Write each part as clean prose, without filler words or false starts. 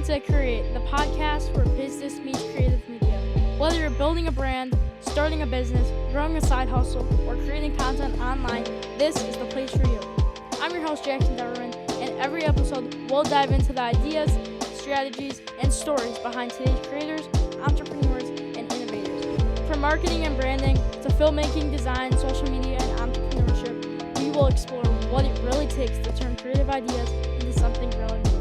to Create, the podcast where business meets creative media. Whether you're building a brand, starting a business, growing a side hustle, or creating content online, this is the place for you. I'm your host, Jackson Deverman, and every episode we'll dive into the ideas, strategies, and stories behind today's creators, entrepreneurs, and innovators. From marketing and branding to filmmaking, design, social media, and entrepreneurship, we will explore what it really takes to turn creative ideas into something really meaningful.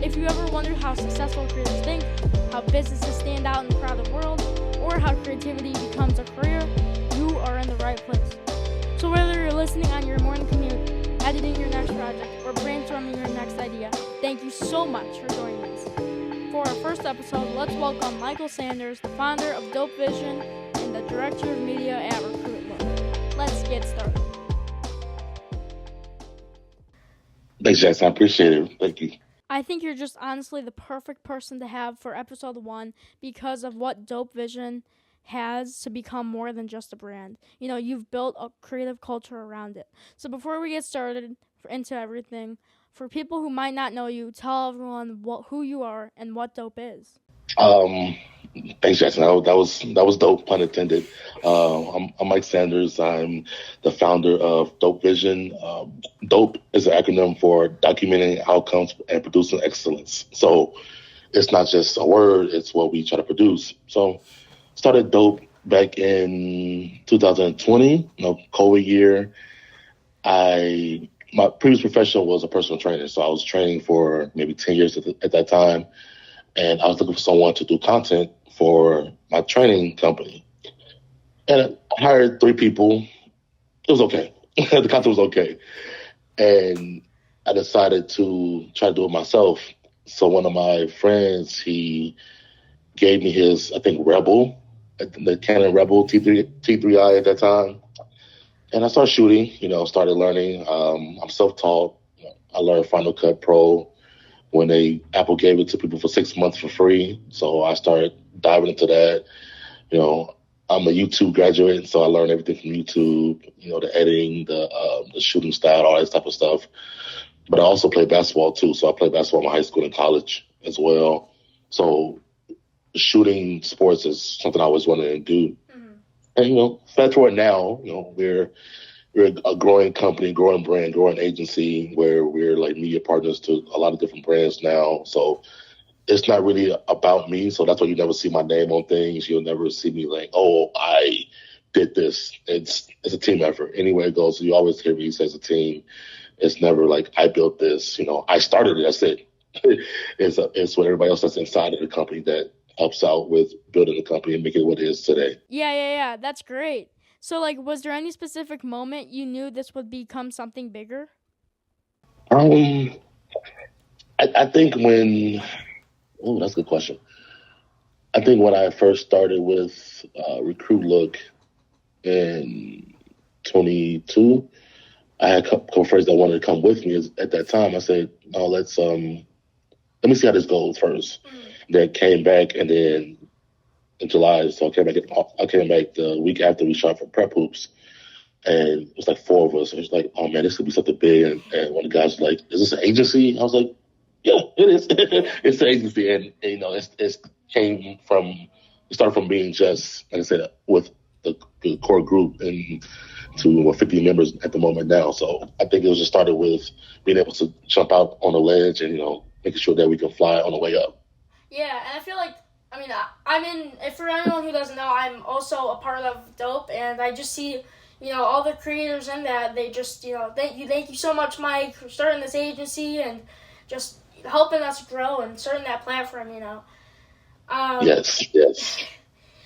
If you ever wondered how successful creators think, how businesses stand out in a crowded world, or how creativity becomes a career, you are in the right place. So whether you're listening on your morning commute, editing your next project, or brainstorming your next idea, thank you so much for joining us. For our first episode, let's welcome Michael Sanders, the founder of DOPE VZN and the director of media at RecruitLook. Let's get started. Thanks, Jackson. I appreciate it. Thank you. I think you're just honestly the perfect person to have for episode 1 because of what DOPE VZN has to become more than just a brand. You know, you've built a creative culture around it. So before we get started into everything, for people who might not know you, tell everyone who you are and what DOPE is. Thanks, Jackson. That was dope, pun intended. I'm Mike Sanders. I'm the founder of DOPE VZN. DOPE is an acronym for documenting outcomes and producing excellence. So it's not just a word; it's what we try to produce. So started DOPE back in 2020, COVID year. My previous profession was a personal trainer, so I was training for maybe 10 years at that time, and I was looking for someone to do content for my training company. And I hired 3 people. It was okay. The content was okay. And I decided to try to do it myself. So one of my friends, he gave me his, I think, Rebel, the Canon Rebel T3i at that time. And I started shooting, started learning. I'm self-taught. I learned Final Cut Pro when Apple gave it to people for 6 months for free. So I started diving into that. I'm a YouTube graduate, so I learned everything from YouTube, the editing, the shooting style, all that type of stuff. But I also play basketball too. So I played basketball in high school and college as well. So shooting sports is something I always wanted to do. And, fast forward now, we're a growing company, growing brand, growing agency where we're like media partners to a lot of different brands now. So it's not really about me. So that's why you never see my name on things. You'll never see me like, oh, I did this. It's a team effort. Anywhere it goes, you always hear me say it's a team. It's never like I built this. I started it. That's it. It's what everybody else that's inside of the company that helps out with building the company and making it what it is today. Yeah. That's great. So, was there any specific moment you knew this would become something bigger? I think that's a good question. I think when I first started with RecruitLook in 22, I had a couple friends that wanted to come with me. At that time, I said, "No, let me see how this goes first." Then came back, and then in July, so I came back the week after we shot for Prep Hoops, and it was like 4 of us. It was like, oh man, this could be something big. And one of the guys was like, "Is this an agency?" I was like, "Yeah, it is. It's an agency." And it started from being just, like I said, with the core group and to 50 members at the moment now. So I think it was just started with being able to jump out on the ledge and making sure that we can fly on the way up. Yeah, and I feel like, if for anyone who doesn't know, I'm also a part of DOPE, and I just see, all the creators in that, they just, thank you so much, Mike, for starting this agency and just helping us grow and starting that platform, Yes.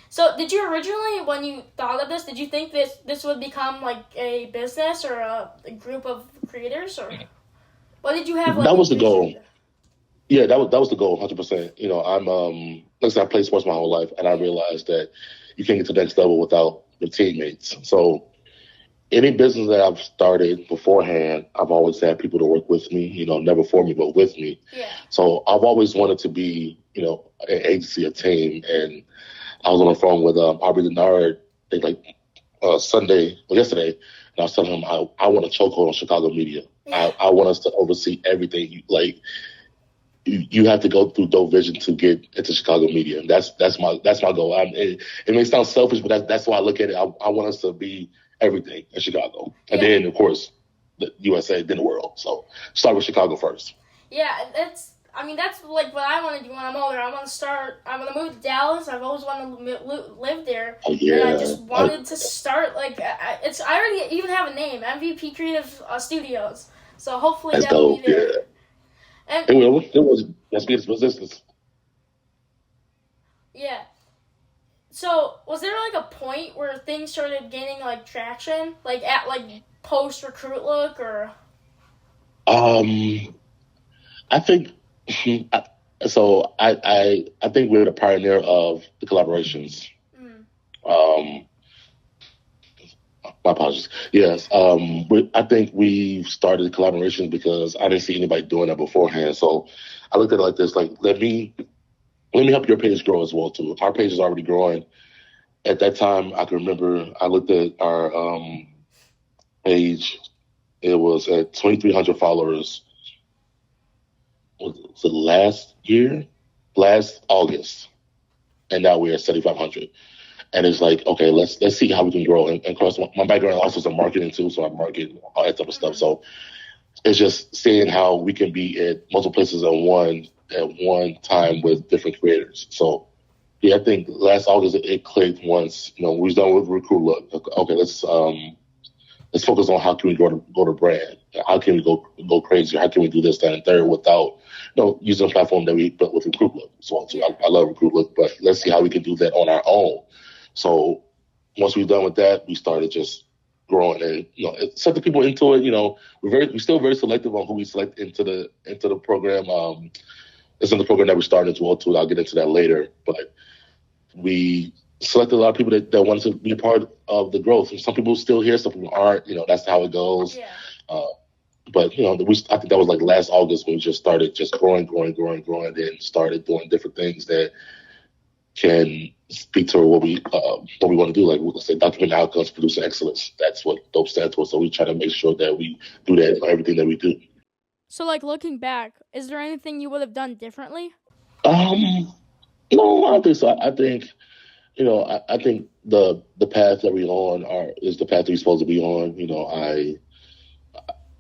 So did you originally, when you thought of this, did you think this would become like a business or a group of creators, or what did you have? That was the goal. Yeah, that was the goal, 100%. I'm like I said, I played sports my whole life, and I realized that you can't get to the next level without your teammates. So any business that I've started beforehand, I've always had people to work with me, never for me, but with me. Yeah. So I've always wanted to be, an agency, a team. And I was on the phone with Aubrey Denard, I think yesterday, and I was telling him I want a chokehold on Chicago media. Yeah. I want us to oversee everything. you have to go through DOPE Vision to get into Chicago media. And that's my goal. It may sound selfish, but that's why I look at it. I want us to be everything in Chicago, and then of course the USA, then the world. So start with Chicago first. Yeah, that's like what I want to do when I'm older. I want to move to Dallas. I've always wanted to live there. Oh, yeah. And I just wanted to start, like, I already even have a name, MVP Creative Studios. So hopefully that will be there. Yeah. And it was let's be its resistance. Yeah. So was there like a point where things started gaining like traction, like at like post RecruitLook or? I think so. I think we're the pioneer of the collaborations. My apologies. Yes. I think we started collaborations because I didn't see anybody doing that beforehand. So I looked at it like this: like let me help your page grow as well too. Our page is already growing. At that time, I can remember I looked at our page. It was at 2,300 followers. Was it last August, and now we're at 7,500. And it's like, okay, let's see how we can grow. And of course, my background also is in marketing too, so I market all that type of stuff. So it's just seeing how we can be at multiple places at one time with different creators. So yeah, I think last August it clicked once. We was done with RecruitLook. Okay, let's focus on how can we grow the brand. How can we go crazy? How can we do this, that, and third without using a platform that we built with RecruitLook. So I love RecruitLook, but let's see how we can do that on our own. So once we're done with that, we started just growing and accepting people into it. We're still very selective on who we select into the program. It's in the program that we started as well too. I'll get into that later, but we selected a lot of people that wanted to be a part of the growth. And some people still here, some people aren't. That's how it goes. Yeah. But I think that was like last August when we just started just growing, and started doing different things that can speak to what we want to do. Like let's say document outcomes, producing excellence. That's what DOPE stands for. So we try to make sure that we do that in everything that we do. So like looking back, is there anything you would have done differently? No, I don't think so. I think I think the path that we're on is the path that we're supposed to be on.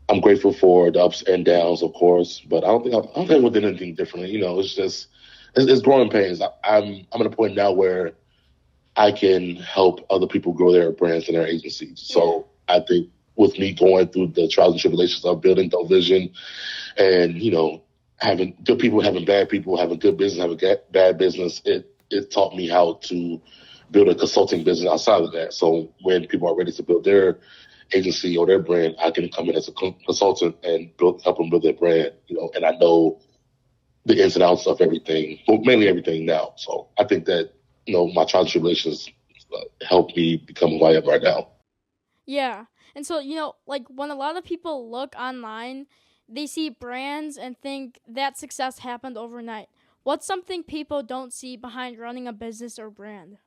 I'm grateful for the ups and downs, of course, but I don't think I did anything differently. It's just it's growing pains. I'm at a point now where I can help other people grow their brands and their agencies. So I think with me going through the trials and tribulations of building DOPE Vision, and having good people, having bad people, having good business, having bad business, it taught me how to build a consulting business outside of that. So when people are ready to build their agency or their brand, I can come in as a consultant and help them build their brand, and I know the ins and outs of everything, well, mainly everything now. So I think that, my trials and tribulations helped me become who I am right now. Yeah. And so, like when a lot of people look online, they see brands and think that success happened overnight. What's something people don't see behind running a business or brand?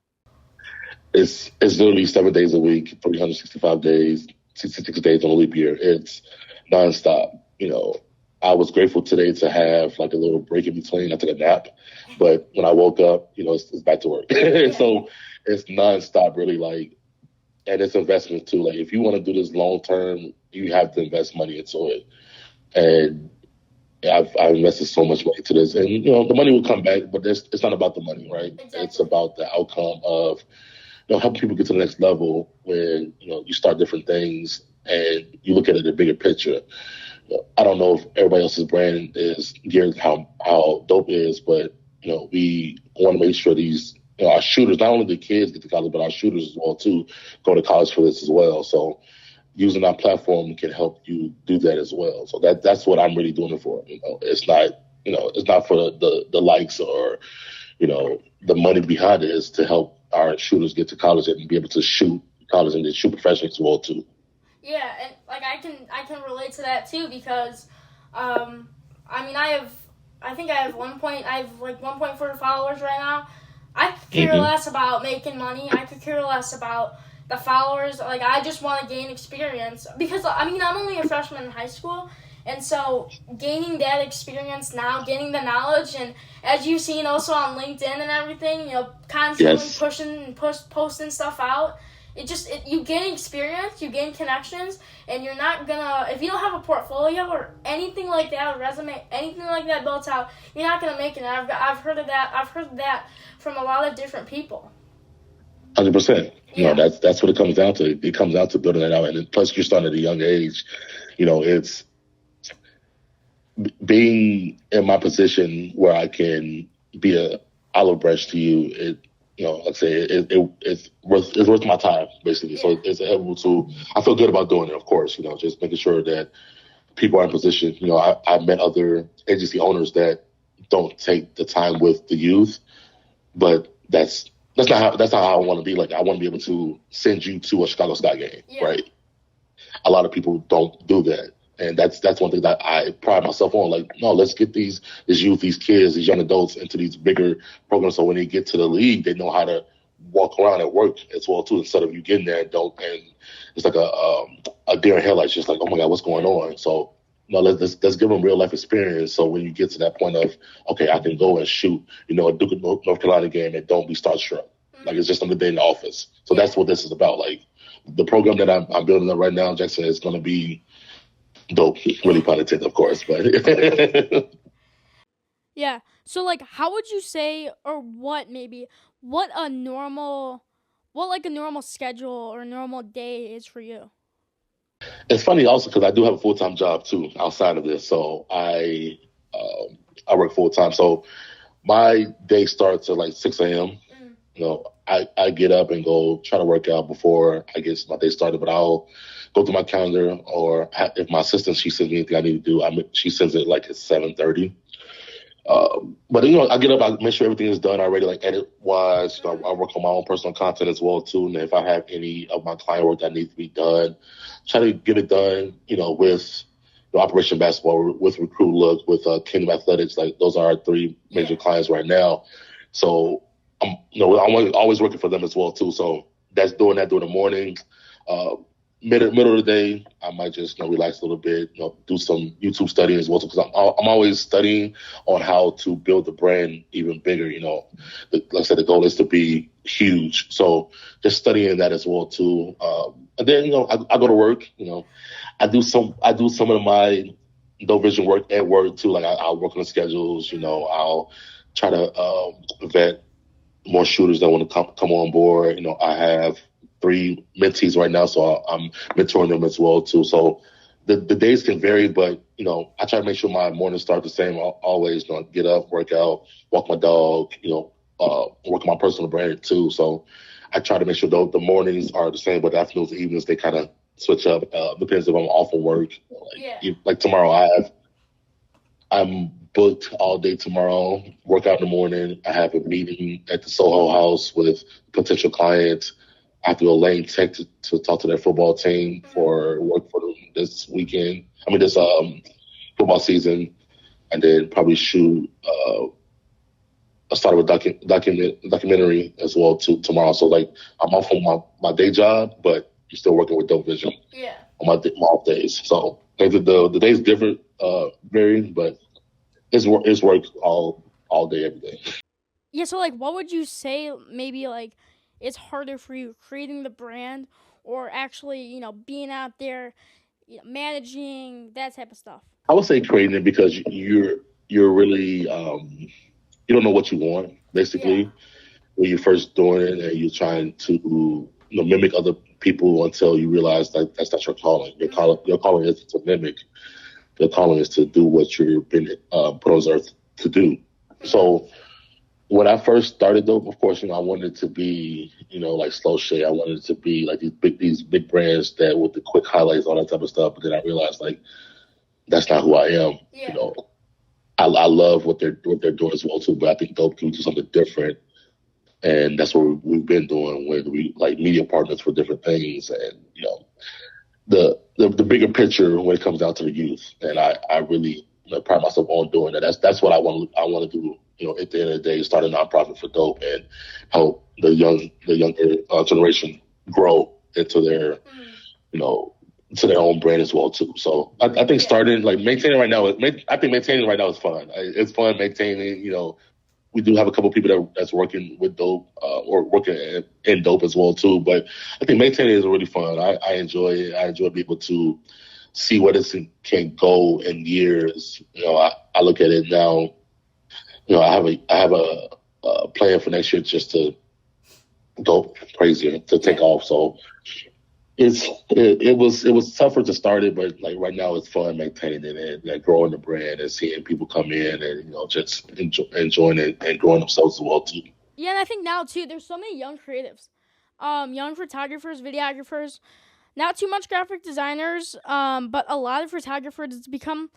It's literally 7 days a week, 365 days, 66 days on a leap year. It's nonstop. I was grateful today to have like a little break in between. I took a nap, but when I woke up, it's back to work. So it's nonstop, really. Like, and it's investment too. Like, if you want to do this long term, you have to invest money into it. And I've invested so much money to this, and the money will come back, but it's not about the money, right? Exactly. It's about the outcome of helping people get to the next level when you start different things and you look at it in a bigger picture. I don't know if everybody else's brand is geared how DOPE is, but we want to make sure these our shooters, not only the kids get to college, but our shooters as well too go to college for this as well. So using our platform can help you do that as well. So that's what I'm really doing it for. It's not for the likes or the money behind it. Is to help our shooters get to college and be able to shoot college and then shoot professionally as well too. Yeah, and like I can relate to that too because, I have 1.4 followers right now. I could care less about making money. I could care less about the followers. Like I just want to gain experience because I'm only a freshman in high school, And so gaining that experience now, gaining the knowledge, and as you've seen also on LinkedIn and everything, constantly posting stuff out. You gain experience, you gain connections, and you're not gonna, if you don't have a portfolio or anything like that, a resume, anything like that built out, you're not gonna make it. And I've heard of that from a lot of different people. 100%. That's what it comes down to. It comes down to building that out, and plus you're starting at a young age. It's being in my position where I can be a olive branch to you. Like I say, it's worth my time, basically. Yeah. So it's a helpful tool. I feel good about doing it, of course, just making sure that people are in position. I've met other agency owners that don't take the time with the youth, but that's not how I want to be. Like, I want to be able to send you to a Chicago Sky game, right? A lot of people don't do that. And that's one thing that I pride myself on. Like, no, let's get this youth, these kids, these young adults into these bigger programs. So when they get to the league, they know how to walk around and work as well too. Instead of you getting there and it's like a deer in headlights, just like, oh my God, what's going on? So let's give them real life experience. So when you get to that point of, okay, I can go and shoot, a Duke of North Carolina game and don't be starstruck. Like, it's just another day in the office. So that's what this is about. Like, the program that I'm building up right now, Jackson, is going to be dope, really pun intended, of course, but yeah. So, like, how would you say, or what a normal schedule or a normal day is for you? It's funny also because I do have a full-time job too outside of this. So I work full-time. So my day starts at like 6 a.m. I get up and go try to work out before I get my day started, but I'll go through my calendar, or if my assistant, she sends me anything I need to do, she sends it like at 7:30. But I get up, I make sure everything is done already, like edit-wise. I work on my own personal content as well too, and if I have any of my client work that needs to be done, try to get it done, with Operation Basketball, with RecruitLook, with Kingdom Athletics. Like, those are our three major clients right now. So I'm always working for them as well too. So that's doing that during the morning. Middle of the day, I might just relax a little bit, do some YouTube studying as well, because I'm always studying on how to build the brand even bigger. Like I said, the goal is to be huge. So just studying that as well too. And then I go to work. I do some of my DOPE Vision work at work too. Like, I'll work on the schedules. I'll try to vet more shooters that want to come on board. I have 3 mentees right now, so I'm mentoring them as well too. So the days can vary, but I try to make sure my mornings start the same. I'll always get up, work out, walk my dog, work on my personal brand too. So I try to make sure the mornings are the same, but the afternoons and evenings, they kind of switch up. Depends if I'm off from work. Like tomorrow, I'm booked all day tomorrow. Work out in the morning. I have a meeting at the Soho House with potential clients. I have to go Lane Tech to talk to their football team for work for them this weekend. This football season, and then probably shoot. I started with documentary as well tomorrow. So like, I'm off on my day job, but I'm still working with DOPE Vision. Yeah. On my off days. So the days different, vary, but it's work all day, every day. Yeah. So like, what would you say? Maybe like, it's harder for you creating the brand, or actually, being out there, managing that type of stuff? I would say creating it, because you're really you don't know what you want, basically, when you're first doing it, and you're trying to mimic other people until you realize that that's not your calling. Your calling is to mimic. Your calling is to do what you've been put on this earth to do. So when I first started, though, of course, I wanted it to be, like Slow Shea. I wanted it to be like these big brands that with the quick highlights, all that type of stuff. But then I realized, like, that's not who I am. Yeah. I love what they're doing as well too. But I think DOPE can do something different, and that's what we've been doing with media partners for different things, and the bigger picture when it comes down to the youth. And I really pride myself on doing that. That's what I want to do. At the end of the day, start a nonprofit for DOPE and help the younger generation grow into their, to their own brand as well too. So I think starting like maintaining right now, I think maintaining right now is fun. It's fun maintaining. We do have a couple of people that's working with Dope or working in Dope as well too. But I think maintaining is really fun. I enjoy it. I enjoy being able to see where this can go in years. I look at it now. I have a plan for next year just to go crazier, to take off. So it was tougher to start it, but like right now it's fun maintaining it and like growing the brand and seeing people come in and just enjoying it and growing themselves as well too. Yeah, and I think now too, there's so many young creatives, young photographers, videographers, not too much graphic designers, but a lot of photographers. It's become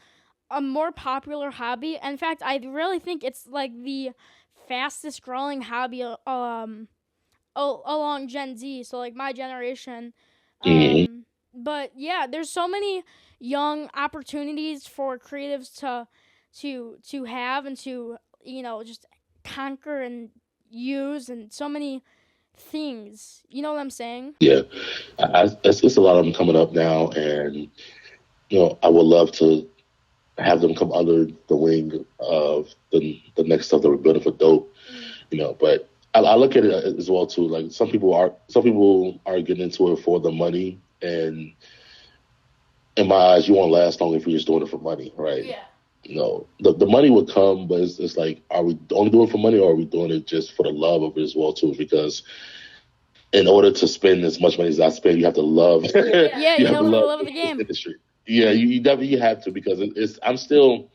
a more popular hobby. In fact, I really think it's like the fastest growing hobby along Gen Z, so like my generation. But yeah, there's so many young opportunities for creatives to have and to just conquer and use, and so many things. You know what I'm saying? Yeah, it's a lot of them coming up now, and I would love to have them come under the wing of the next stuff that we're building for Dope. But I look at it as well too. Like some people are getting into it for the money, and in my eyes, you won't last long if you're just doing it for money, right? Yeah. The money would come, but it's like, are we only doing it for money, or are we doing it just for the love of it as well too? Because in order to spend as much money as I spend, you have to love. Yeah, you have to love the game. industry. Yeah, you definitely have to, because I'm still,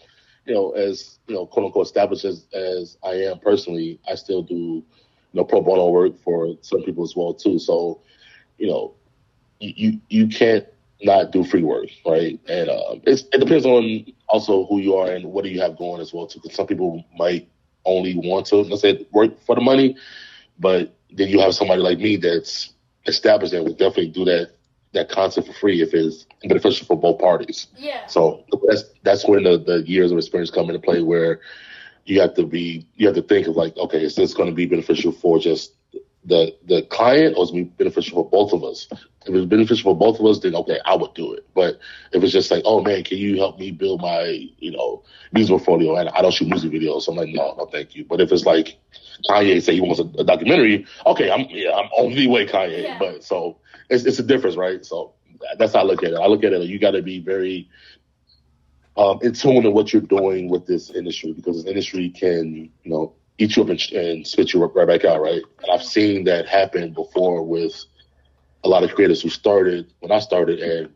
as quote unquote established as I am personally, I still do pro bono work for some people as well too. So you can't not do free work, right? And it depends on also who you are and what do you have going as well too. Because some people might only want to, let's say, work for the money, but then you have somebody like me that's established and would definitely do that content for free if it's beneficial for both parties. Yeah. So that's when the years of experience come into play, where you have to think of like, okay, is this going to be beneficial for just the client, or is it be beneficial for both of us? If it's beneficial for both of us, then okay, I would do it. But if it's just like, oh man, can you help me build my music portfolio? And I don't shoot music videos, so I'm like, no, thank you. But if it's like Kanye say he wants a documentary, okay, I'm on the way Kanye. Yeah. But so it's a difference, right? So that's how I look at it. I look at it, you got to be very in tune with what you're doing with this industry, because this industry can eat you up and spit you right back out, right? And I've seen that happen before with a lot of creators who started when I started, and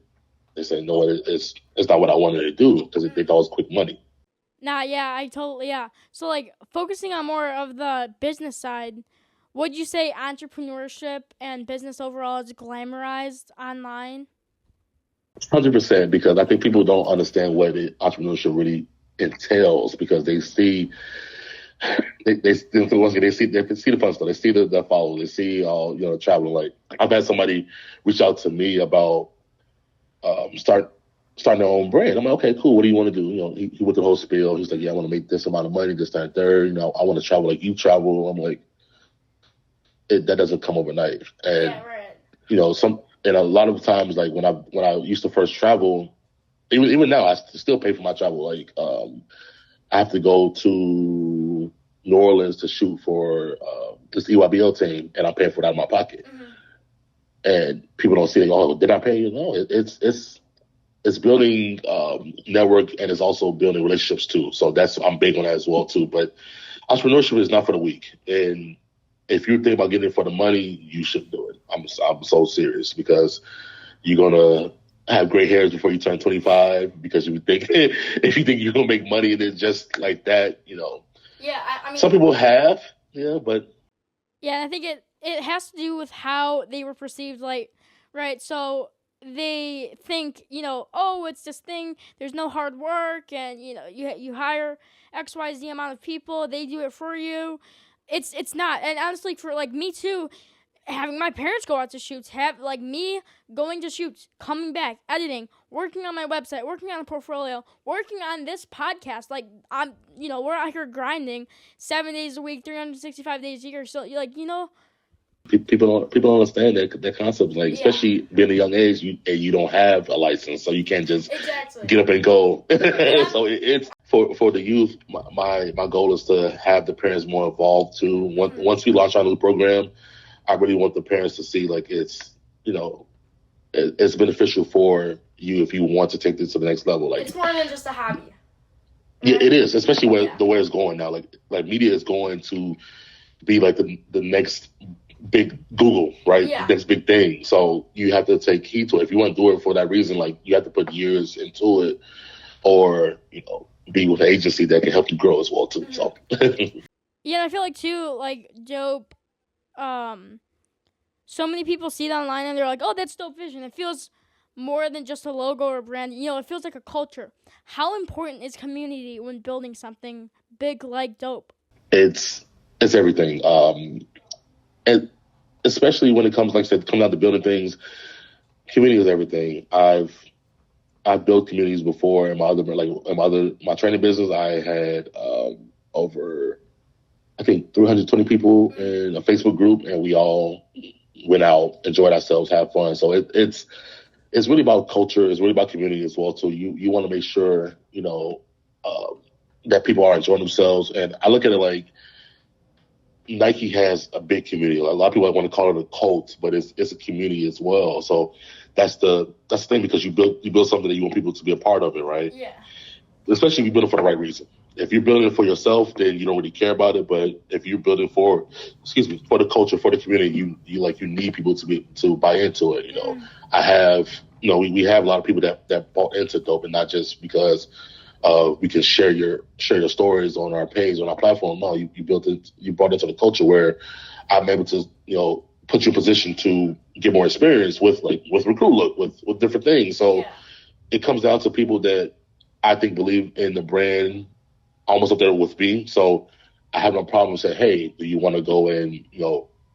they said, no, it's not what I wanted to do, because they thought it was quick money. Nah, yeah, yeah. So like focusing on more of the business side, would you say entrepreneurship and business overall is glamorized online? 100%, because I think people don't understand what entrepreneurship really entails, because they see they see the fun stuff. They see the follow. They see all traveling. Like I've had somebody reach out to me about starting their own brand. I'm like, okay, cool. What do you want to do? He went the whole spiel. He's like, yeah, I want to make this amount of money, this, that, and third. I want to travel like you travel. I'm like, that doesn't come overnight. And yeah, right. And a lot of times, like when I used to first travel, even now I still pay for my travel. Like I have to go to New Orleans to shoot for this EYBL team, and I'm paying for that out of my pocket. Mm-hmm. And people don't see it. Oh, did I pay you? No, it's building network, and it's also building relationships too. So I'm big on that as well too. But entrepreneurship is not for the weak. And if you think about getting it for the money, you should do it. I'm so serious, because you're gonna have gray hairs before you turn 25, because if you think you're gonna make money and it's just like that, Yeah, I mean, some people have, but yeah, I think it has to do with how they were perceived. Like, right, so they think oh, it's this thing. There's no hard work, and you hire XYZ amount of people, they do it for you. It's not. And honestly, for like me too, having my parents go out to shoots, have like me going to shoots, coming back, editing, working on my website, working on a portfolio, working on this podcast. Like I'm, we're out here grinding 7 days a week, 365 days a year. So like, People don't understand that concept, like especially being a young age, you don't have a license, so you can't just get up and go. So it's for the youth. My goal is to have the parents more involved too. Once we launch our new program, I really want the parents to see like it's it's beneficial for you if you want to take this to the next level. Like it's more than just a hobby. Right? Yeah, it is, especially the way it's going now. Like media is going to be like the next big Google, right? Yeah. The next big thing. So you have to take heed to it. If you want to do it for that reason, like you have to put years into it, or be with an agency that can help you grow as well too. So yeah, I feel like too, like Dope. So many people see it online and they're like, "Oh, that's Dope Vision." It feels more than just a logo or a brand. It feels like a culture. How important is community when building something big like Dope? It's everything. And especially when it comes, like I said, coming out to building things, community is everything. I've built communities before in my training business. I had over, I think, 320 people in a Facebook group, and we all went out, enjoyed ourselves, had fun. So it's really about culture. It's really about community as well. So you want to make sure that people are enjoying themselves. And I look at it like Nike has a big community. A lot of people want to call it a cult, but it's a community as well. So that's the thing, because you build something that you want people to be a part of it, right? Yeah. Especially if you build it for the right reason. If you're building it for yourself, then you don't really care about it. But if you're building for the culture, for the community, you need people to buy into it. I have we have a lot of people that bought into Dope, and not just because we can share your stories on our page, on our platform. No, you brought into the culture where I'm able to put you in position to get more experience with RecruitLook, with different things. So it comes down to people that I think believe in the brand almost up there with me. So I have no problem saying, hey, do you want to go and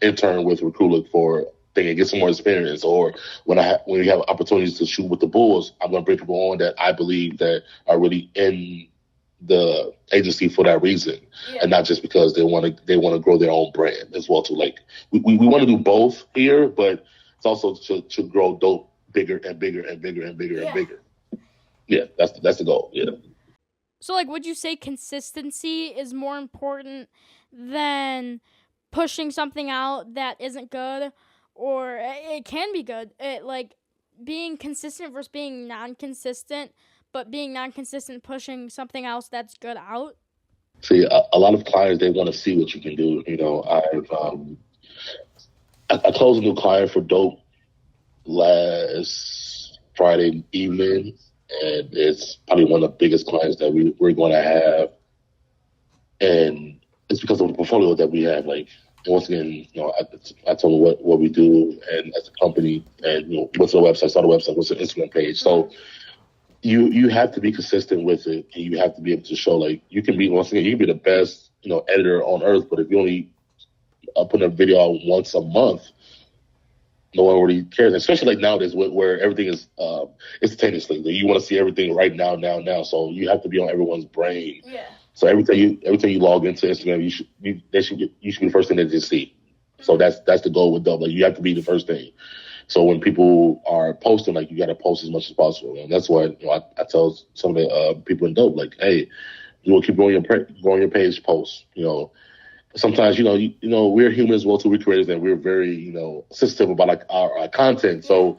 intern with RecruitLook for a thing and get some more experience? Or when we have opportunities to shoot with the Bulls, I'm going to bring people on that I believe that are really in the agency for that reason, and not just because they want to grow their own brand as well too. Like we want to do both here, but it's also to grow Dope bigger and bigger and bigger and bigger and bigger. Yeah, that's the goal. Yeah. So, would you say consistency is more important than pushing something out that isn't good, or it can be good? Being consistent versus being non-consistent, but being non-consistent pushing something else that's good out? See, a lot of clients, they want to see what you can do. I closed a new client for Dope last Friday evening, and it's probably one of the biggest clients that we're going to have. And it's because of the portfolio that we have. Once again, I told them what we do and as a company, and what's the website, start a website, what's the Instagram page. So you have to be consistent with it, and you have to be able to show you can be the best editor on earth, but if you only put a video out once a month, no one really cares. Especially nowadays, where everything is instantaneously. You want to see everything right now. So you have to be on everyone's brain. Yeah. So every time you log into Instagram, you should be the first thing that they see. So that's the goal with Dope. You have to be the first thing. So when people are posting, you got to post as much as possible. And that's what I tell some of the people in Dope, hey, you will keep growing your page posts. Sometimes we're humans as well too. We're creators, and we're very sensitive about our content. So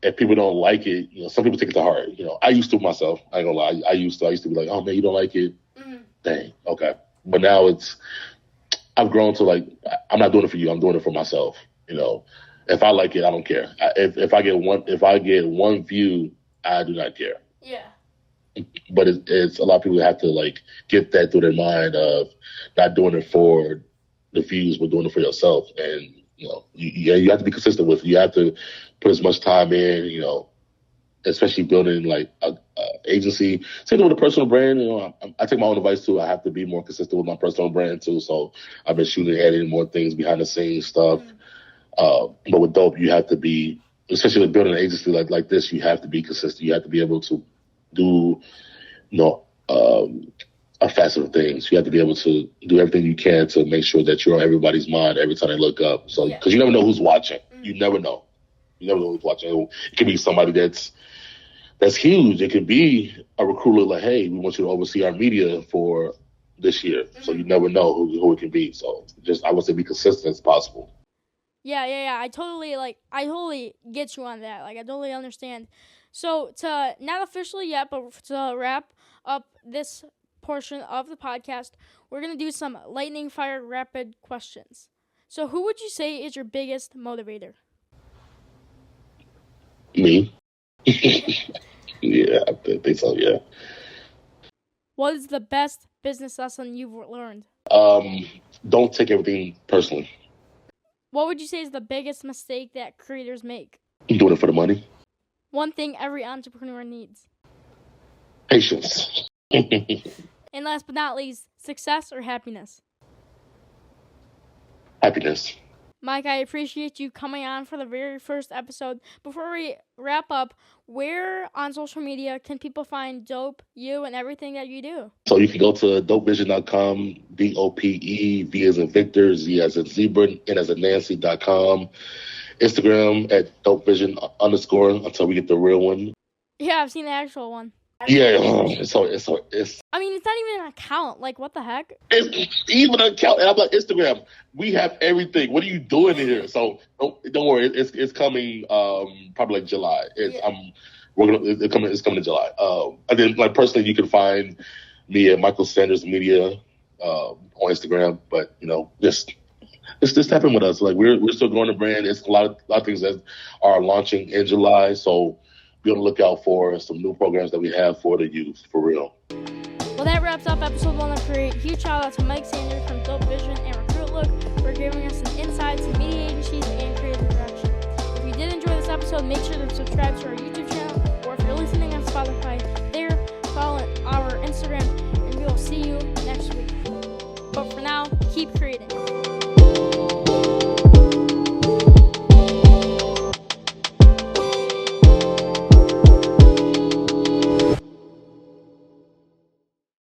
if people don't like it, some people take it to heart. I used to myself. I ain't gonna lie. I used to be like, oh man, you don't like it. Dang, okay. But now I've grown to I'm not doing it for you. I'm doing it for myself. If I like it, I don't care. If I get one view, I do not care. Yeah. But it's a lot of people have to get that through their mind of not doing it for the views, but doing it for yourself. And you have to be consistent with it. You have to put as much time in. Especially building a agency. Same thing with a personal brand. I take my own advice too. I have to be more consistent with my personal brand too. So I've been shooting and editing more things behind the scenes stuff. But with Dope, you have to be, especially with building an agency like this, you have to be consistent. You have to be able to do, a facet of things. You have to be able to do everything you can to make sure that you're on everybody's mind every time they look up. So, because you never know who's watching. You never know. You never know who's watching. It could be somebody that's huge. It could be a recruiter like, hey, we want you to oversee our media for this year. So you never know who it can be. So just, I would say, be consistent as possible. Yeah. I totally get you on that. Like, I totally understand. So to, not officially yet, but to wrap up this portion of the podcast, we're going to do some lightning fire rapid questions. So who would you say is your biggest motivator? Me. Yeah, I think so, yeah. What is the best business lesson you've learned? Don't take everything personally. What would you say is the biggest mistake that creators make? I'm doing it for the money. One thing every entrepreneur needs. Patience. And last but not least, success or happiness? Happiness. Mike, I appreciate you coming on for the very first episode. Before we wrap up, where on social media can people find Dope, you, and everything that you do? So you can go to DOPEVZN.com, DOPE, V as in Victor, Z as in Zebra, N as in Nancy.com. Instagram at DOPEVZN_ until we get the real one. Yeah, I've seen the actual one. Yeah, it's. I mean, it's not even an account. Like, what the heck? It's even an account. And I'm like, Instagram, we have everything. What are you doing here? So don't worry. It's coming. Probably like July. It's coming in July. And then, like, personally, you can find me at Michael Sanders Media on Instagram. But just tap in with us. Like, we're still growing the brand. It's a lot of things that are launching in July. So be on the lookout for some new programs that we have for the youth, for real. Well, that wraps up episode 1 of Create. Huge shout out to Mike Sanders from DOPE VZN and RecruitLook for giving us an insight to media agencies and creative direction. If you did enjoy this episode, make sure to subscribe to our YouTube channel, or if you're listening on Spotify, follow our Instagram, and we will see you next week. But for now, keep creating.